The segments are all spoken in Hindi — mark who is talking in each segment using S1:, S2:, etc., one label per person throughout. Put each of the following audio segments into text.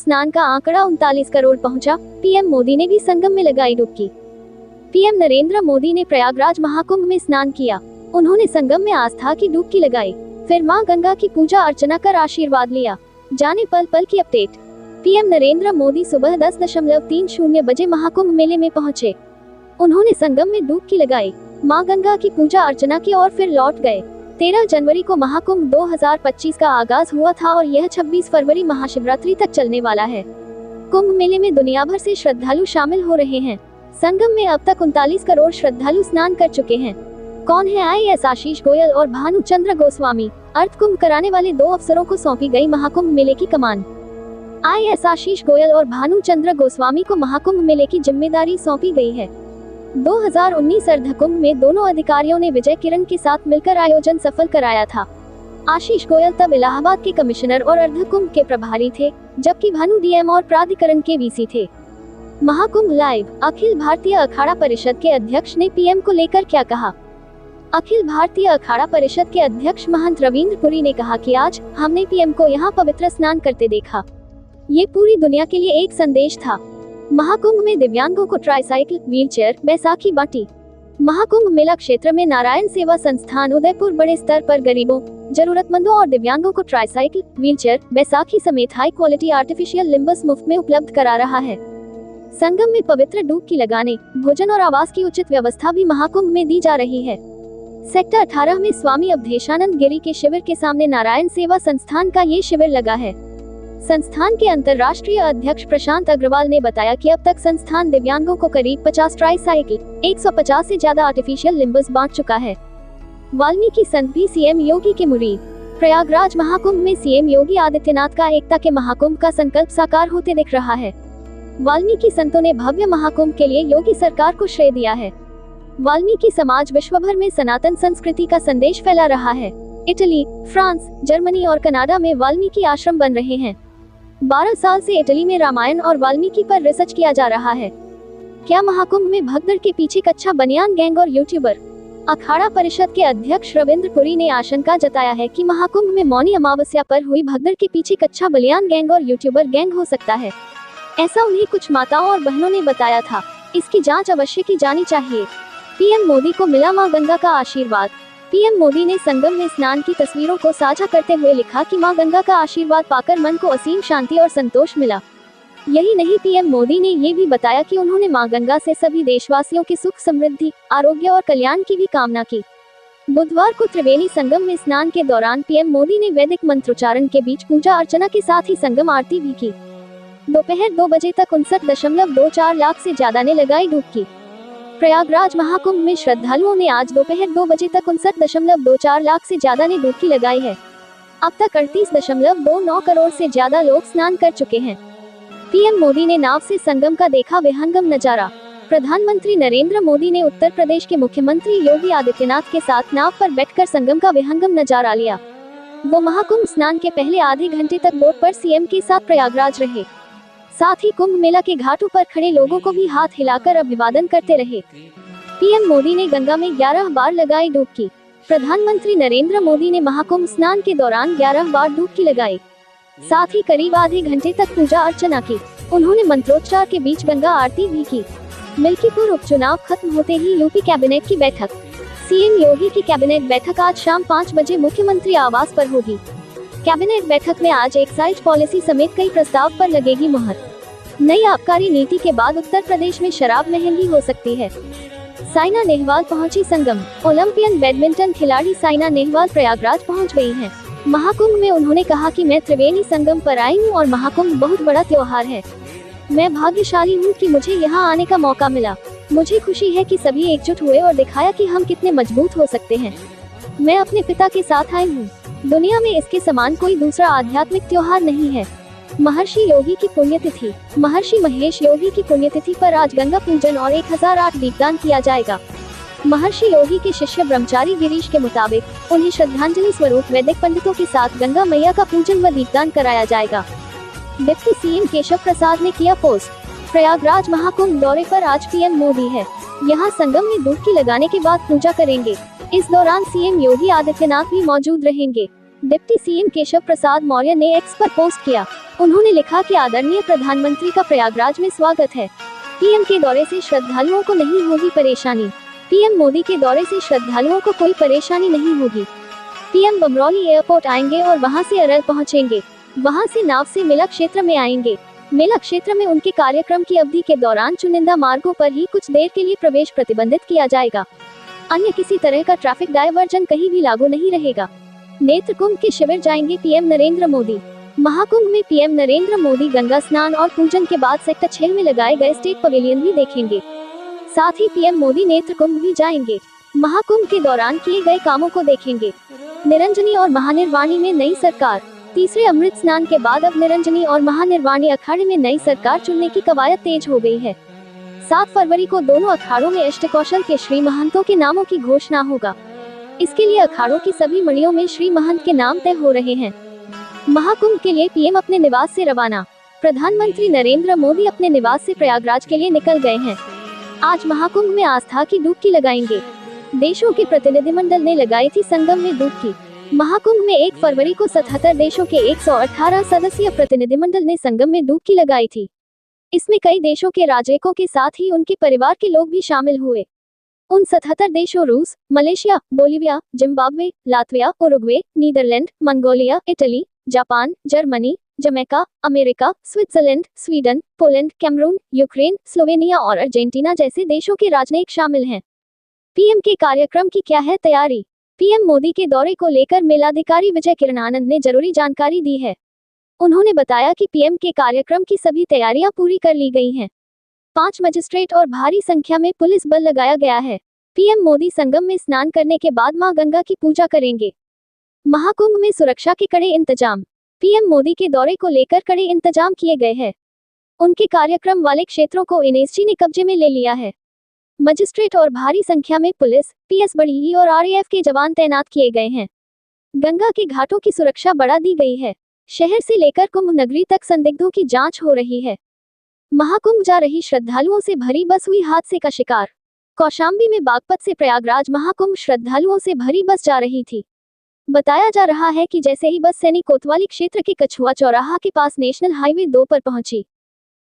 S1: स्नान का आंकड़ा 39 करोड़ पहुंचा। पीएम मोदी ने भी संगम में लगाई डुबकी। पीएम नरेंद्र मोदी ने प्रयागराज महाकुंभ में स्नान किया। उन्होंने संगम में आस्था की डुबकी लगाई, फिर मां गंगा की पूजा अर्चना कर आशीर्वाद लिया। जाने पल पल की अपडेट। पीएम नरेंद्र मोदी सुबह 10:30 बजे महाकुंभ मेले में पहुंचे। उन्होंने संगम में डुबकी लगाई, मां गंगा की पूजा अर्चना की और फिर लौट गए। 13 जनवरी को महाकुंभ 2025 का आगाज हुआ था और यह 26 फरवरी महाशिवरात्रि तक चलने वाला है। कुंभ मेले में दुनिया भर से श्रद्धालु शामिल हो रहे हैं। संगम में अब तक 39 करोड़ श्रद्धालु स्नान कर चुके हैं। कौन है आईएएस आशीष गोयल और भानु चंद्र गोस्वामी? अर्थ कुंभ कराने वाले 2 अफसरों को सौंपी गई महाकुंभ मेले की कमान। आईएएस आशीष गोयल और भानु चंद्र गोस्वामी को महाकुंभ मेले की जिम्मेदारी सौंपी गई है। 2019 अर्धकुंभ में दोनों अधिकारियों ने विजय किरण के साथ मिलकर आयोजन सफल कराया था। आशीष गोयल तब इलाहाबाद के कमिश्नर और अर्धकुंभ के प्रभारी थे, जबकि भानु डीएम और प्राधिकरण के वीसी थे। महाकुंभ लाइव। अखिल भारतीय अखाड़ा परिषद के अध्यक्ष ने पीएम को लेकर क्या कहा? अखिल भारतीय अखाड़ा परिषद के अध्यक्ष महंत रविंद्र पुरी ने कहा कि आज हमने पीएम को यहाँ पवित्र स्नान करते देखा। ये पूरी दुनिया के लिए एक संदेश था। महाकुंभ में दिव्यांगों को ट्राईसाइकिल, व्हीलचेयर, बैसाखी बांटी। महाकुंभ मेला क्षेत्र में नारायण सेवा संस्थान उदयपुर बड़े स्तर पर गरीबों, जरूरतमंदों और दिव्यांगों को ट्राईसाइकिल, व्हीलचेयर, बैसाखी समेत हाई क्वालिटी आर्टिफिशियल लिम्बस मुफ्त में उपलब्ध करा रहा है। संगम में पवित्र डुबकी लगाने, भोजन और आवास की उचित व्यवस्था भी महाकुंभ में दी जा रही है। सेक्टर 18 में स्वामी अवधेशानंद गिरी के शिविर के सामने नारायण सेवा संस्थान का ये शिविर लगा है। संस्थान के अंतर्राष्ट्रीय अध्यक्ष प्रशांत अग्रवाल ने बताया कि अब तक संस्थान दिव्यांगों को करीब 50 ट्राईसाइकिल, 150 से ज्यादा आर्टिफिशियल लिम्बस बांट चुका है। वाल्मीकि संत भी सीएम योगी के मुरीद। प्रयागराज महाकुंभ में सीएम योगी आदित्यनाथ का एकता के महाकुंभ का संकल्प साकार होते दिख रहा है। वाल्मीकि संतों ने भव्य महाकुंभ के लिए योगी सरकार को श्रेय दिया है। वाल्मीकि समाज विश्व भर में सनातन संस्कृति का संदेश फैला रहा है। इटली, फ्रांस, जर्मनी और कनाडा में वाल्मीकि आश्रम बन रहे हैं। 12 साल से इटली में रामायण और वाल्मीकि पर रिसर्च किया जा रहा है। क्या महाकुंभ में भगदड़ के पीछे कच्चा बनियान गैंग और यूट्यूबर? अखाड़ा परिषद के अध्यक्ष रविंद्र पुरी ने आशंका जताया है कि महाकुंभ में मौनी अमावस्या पर हुई भगदड़ के पीछे कच्चा बनियान गैंग और यूट्यूबर गैंग हो सकता है। ऐसा उन्हें कुछ माताओं और बहनों ने बताया था। इसकी जांच अवश्य की जानी चाहिए। पीएम मोदी को मिला मां गंगा का आशीर्वाद। पीएम मोदी ने संगम में स्नान की तस्वीरों को साझा करते हुए लिखा कि मां गंगा का आशीर्वाद पाकर मन को असीम शांति और संतोष मिला। यही नहीं, पीएम मोदी ने ये भी बताया कि उन्होंने मां गंगा से सभी देशवासियों के सुख, समृद्धि, आरोग्य और कल्याण की भी कामना की। बुधवार को त्रिवेणी संगम में स्नान के दौरान पीएम मोदी ने वैदिक मंत्रोच्चारण के बीच पूजा अर्चना के साथ ही संगम आरती भी की। दोपहर 2 बजे तक 59.24 लाख से ज्यादा ने लगाई डुबकी। प्रयागराज महाकुंभ में श्रद्धालुओं ने आज दोपहर 2 बजे तक 59.24 लाख से ज्यादा ने डुबकी लगाई है। अब तक 38.29 करोड़ से ज्यादा लोग स्नान कर चुके हैं। पीएम मोदी ने नाव से संगम का देखा विहंगम नजारा। प्रधानमंत्री नरेंद्र मोदी ने उत्तर प्रदेश के मुख्यमंत्री योगी आदित्यनाथ के साथ नाव पर बैठकर संगम का विहंगम नजारा लिया। वो महाकुंभ स्नान के पहले आधे घंटे तक बोट पर सीएम के साथ प्रयागराज रहे। साथ ही कुंभ मेला के घाटों पर खड़े लोगों को भी हाथ हिलाकर अभिवादन करते रहे। पीएम मोदी ने गंगा में 11 बार लगाई डुबकी। प्रधानमंत्री नरेंद्र मोदी ने महाकुंभ स्नान के दौरान 11 बार डुबकी लगाई। साथ ही करीब आधे घंटे तक पूजा अर्चना की। उन्होंने मंत्रोच्चार के बीच गंगा आरती भी की। मिल्कीपुर उपचुनाव खत्म होते ही यूपी कैबिनेट की बैठक। सीएम योगी की कैबिनेट बैठक आज शाम 5 बजे मुख्यमंत्री आवास पर होगी। कैबिनेट बैठक में आज एक्साइज पॉलिसी समेत कई प्रस्ताव पर लगेगी मुहर। नई आबकारी नीति के बाद उत्तर प्रदेश में शराब महंगी हो सकती है। साइना नेहवाल पहुंची संगम। ओलंपियन बैडमिंटन खिलाड़ी साइना नेहवाल प्रयागराज पहुंच गई हैं। महाकुंभ में उन्होंने कहा कि मैं त्रिवेणी संगम पर आई हूं और महाकुंभ बहुत बड़ा त्योहार है। मैं भाग्यशाली हूं कि मुझे यहां आने का मौका मिला। मुझे खुशी है कि सभी एकजुट हुए और दिखाया कि हम कितने मजबूत हो सकते हैं। मैं अपने पिता के साथ आई हूँ। दुनिया में इसके समान कोई दूसरा आध्यात्मिक त्योहार नहीं है। महर्षि योगी की पुण्यतिथि। महर्षि महेश योगी की पुण्यतिथि पर आज गंगा पूजन और 1008 दीपदान किया जाएगा। महर्षि योगी के शिष्य ब्रह्मचारी गिरीश के मुताबिक उन्हें श्रद्धांजलि स्वरूप वैदिक पंडितों के साथ गंगा मैया का पूजन व दीपदान कराया जाएगा। डिप्टी सीएम केशव प्रसाद ने किया पोस्ट। प्रयागराज महाकुंभ दौरे पर आज पीएम मोदी है। यहाँ संगम में डुबकी लगाने के बाद पूजा करेंगे। इस दौरान सीएम योगी आदित्यनाथ भी मौजूद रहेंगे। डिप्टी सीएम केशव प्रसाद मौर्य ने एक्स पर पोस्ट किया। उन्होंने लिखा कि आदरणीय प्रधानमंत्री का प्रयागराज में स्वागत है। पीएम के दौरे से श्रद्धालुओं को नहीं होगी परेशानी। पीएम मोदी के दौरे से श्रद्धालुओं को कोई परेशानी नहीं होगी। पीएम बमरौली एयरपोर्ट आएंगे और वहां से अरल पहुंचेंगे। वहां से नाव से मेला क्षेत्र में आएंगे। मेला क्षेत्र में उनके कार्यक्रम की अवधि के दौरान चुनिंदा मार्गों पर ही कुछ देर के लिए प्रवेश प्रतिबंधित किया जाएगा। अन्य किसी तरह का ट्रैफिक डायवर्जन कहीं भी लागू नहीं रहेगा। नेत्र कुंभ के शिविर जाएंगे पीएम नरेंद्र मोदी। महाकुंभ में पीएम नरेंद्र मोदी गंगा स्नान और पूजन के बाद सेक्टर 6 में लगाए गए स्टेट पवेलियन भी देखेंगे। साथ ही पीएम मोदी नेत्र कुंभ भी जाएंगे। महाकुंभ के दौरान किए गए कामों को देखेंगे। निरंजनी और महानिर्वाणी में नई सरकार। तीसरे अमृत स्नान के बाद अब निरंजनी और महानिर्वाणी अखाड़े में नई सरकार चुनने की कवायद तेज हो गई है। 7 फरवरी को दोनों अखाड़ों में अष्टकौशल के श्री महंतों के नामों की घोषणा होगा। इसके लिए अखाड़ों की सभी मड़ियों में श्री महंत के नाम तय हो रहे हैं। महाकुंभ के लिए पीएम अपने निवास से रवाना। प्रधानमंत्री नरेंद्र मोदी अपने निवास से प्रयागराज के लिए निकल गए हैं। आज महाकुंभ में आस्था की डुबकी लगाएंगे। देशों के प्रतिनिधिमंडल ने लगाई थी संगम में डुबकी। महाकुंभ में 1 फरवरी को 77 देशों के 118 सदस्यीय प्रतिनिधिमंडल ने संगम में डुबकी लगाई थी। इसमें कई देशों के राजनयिकों के साथ ही उनके परिवार के लोग भी शामिल हुए। उन 77 देशों रूस, Malaysia, Bolivia, Zimbabwe, Latvia, Uruguay, Netherlands, Mongolia, Italy, Japan, Germany, Jamaica, America, Switzerland, Sweden, Poland, Cameroon, Ukraine, Slovenia और अर्जेंटीना जैसे देशों के राजनयिक शामिल हैं। पीएम के कार्यक्रम की क्या है तैयारी? पीएम मोदी के दौरे को लेकर मेलाधिकारी विजय किरणानंद ने जरूरी जानकारी दी है। उन्होंने बताया कि पीएम के कार्यक्रम की सभी तैयारियां पूरी कर ली गई हैं। 5 मजिस्ट्रेट और भारी संख्या में पुलिस बल लगाया गया है। पीएम मोदी संगम में स्नान करने के बाद मां गंगा की पूजा करेंगे। महाकुंभ में सुरक्षा के कड़े इंतजाम। पीएम मोदी के दौरे को लेकर कड़े इंतजाम किए गए हैं। उनके कार्यक्रम वाले क्षेत्रों को एनएसजी ने कब्जे में ले लिया है। मजिस्ट्रेट और भारी संख्या में पुलिस, पीएस बड़ी और आरएएफ के जवान तैनात किए गए हैं। गंगा के घाटों की सुरक्षा बढ़ा दी गई है। शहर से लेकर कुंभ नगरी तक संदिग्धों की जांच हो रही है। महाकुंभ जा रही श्रद्धालुओं से भरी बस हुई हादसे का शिकार। कौशाम्बी में बागपत से प्रयागराज महाकुंभ श्रद्धालुओं से भरी बस जा रही थी। बताया जा रहा है कि जैसे ही बस सैनी कोतवाली क्षेत्र के कछुआ चौराहा के पास नेशनल हाईवे 2 पर पहुंची,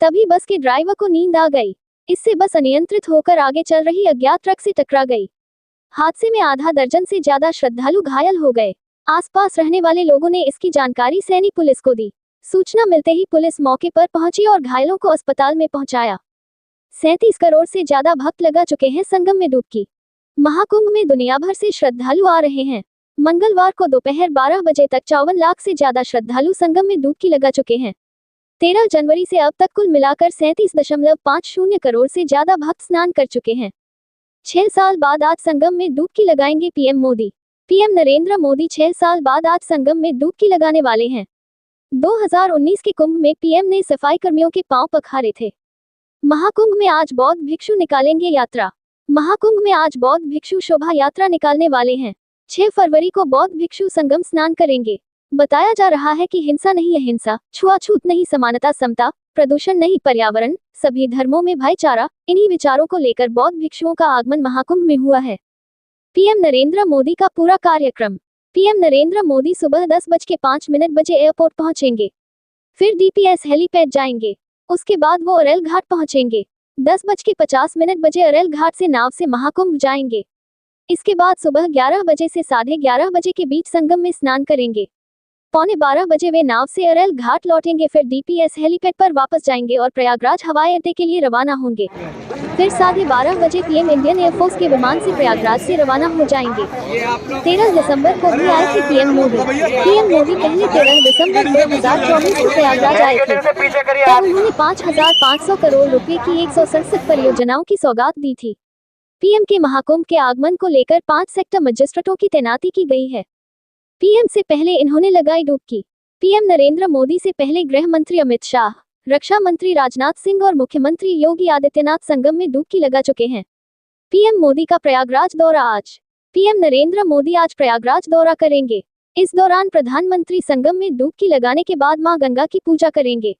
S1: तभी बस के ड्राइवर को नींद आ गई। इससे बस अनियंत्रित होकर आगे चल रही अज्ञात ट्रक से टकरा गई। हादसे में आधा दर्जन से ज्यादा श्रद्धालु घायल हो गए। आसपास रहने वाले लोगों ने इसकी जानकारी सैनी पुलिस को दी। सूचना मिलते ही पुलिस मौके पर पहुंची और घायलों को अस्पताल में पहुंचाया। 37 करोड़ से ज्यादा भक्त लगा चुके हैं संगम में डुबकी। महाकुंभ में दुनिया भर से श्रद्धालु आ रहे हैं। मंगलवार को दोपहर 12 बजे तक 54 लाख से ज्यादा श्रद्धालु संगम में डुबकी लगा चुके हैं। 13 जनवरी से अब तक कुल मिलाकर 37.50 करोड़ से ज्यादा भक्त स्नान कर चुके हैं। 6 साल बाद आज संगम में डुबकी लगाएंगे पीएम मोदी। पीएम नरेंद्र मोदी 6 साल बाद आज संगम में डुबकी लगाने वाले हैं। 2019 के कुंभ में पीएम ने सफाई कर्मियों के पांव पखारे थे। महाकुंभ में आज बौद्ध भिक्षु निकालेंगे यात्रा। महाकुंभ में आज बौद्ध भिक्षु शोभा यात्रा निकालने वाले हैं। 6 फरवरी को बौद्ध भिक्षु संगम स्नान करेंगे। बताया जा रहा है कि हिंसा नहीं अहिंसा, छुआछूत नहीं समानता समता, प्रदूषण नहीं पर्यावरण, सभी धर्मों में भाईचारा, इन्हीं विचारों को लेकर बौद्ध भिक्षुओं का आगमन महाकुंभ में हुआ है। पीएम नरेंद्र मोदी का पूरा कार्यक्रम। पीएम नरेंद्र मोदी सुबह 10:05 बजे एयरपोर्ट पहुंचेंगे। फिर डीपीएस हेलीपैड जाएंगे। उसके बाद वो अरैल घाट पहुंचेंगे। 10:50 बजे अरैल घाट से नाव से महाकुंभ जाएंगे। इसके बाद सुबह 11 बजे से 11:30 बजे के बीच संगम में स्नान करेंगे। 11:45 बजे वे नाव से अरैल घाट लौटेंगे। फिर डीपीएस हेलीपैड पर वापस जाएंगे और प्रयागराज हवाई अड्डे के लिए रवाना होंगे। फिर 12:30 बजे पीएम इंडियन एयरफोर्स के विमान से प्रयागराज से रवाना हो जाएंगे। 13 दिसंबर को भी आए थे पीएम मोदी। पीएम मोदी पहले 13 दिसंबर 2024 को प्रयागराज आए थे। तब उन्होंने 5,500 करोड़ रुपए की 167 परियोजनाओं की सौगात दी थी। पीएम के महाकुंभ के आगमन को लेकर 5 सेक्टर मजिस्ट्रेटों की तैनाती की गई है। पीएम से पहले इन्होंने लगाई डुबकी। पीएम नरेंद्र मोदी से पहले गृह मंत्री अमित शाह, रक्षा मंत्री राजनाथ सिंह और मुख्यमंत्री योगी आदित्यनाथ संगम में डुबकी लगा चुके हैं। पीएम मोदी का प्रयागराज दौरा आज। पीएम नरेंद्र मोदी आज प्रयागराज दौरा करेंगे। इस दौरान प्रधानमंत्री संगम में डुबकी लगाने के बाद मां गंगा की पूजा करेंगे।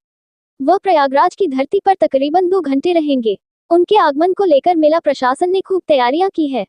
S1: वह प्रयागराज की धरती पर तकरीबन 2 घंटे रहेंगे। उनके आगमन को लेकर मेला प्रशासन ने खूब तैयारियां की है।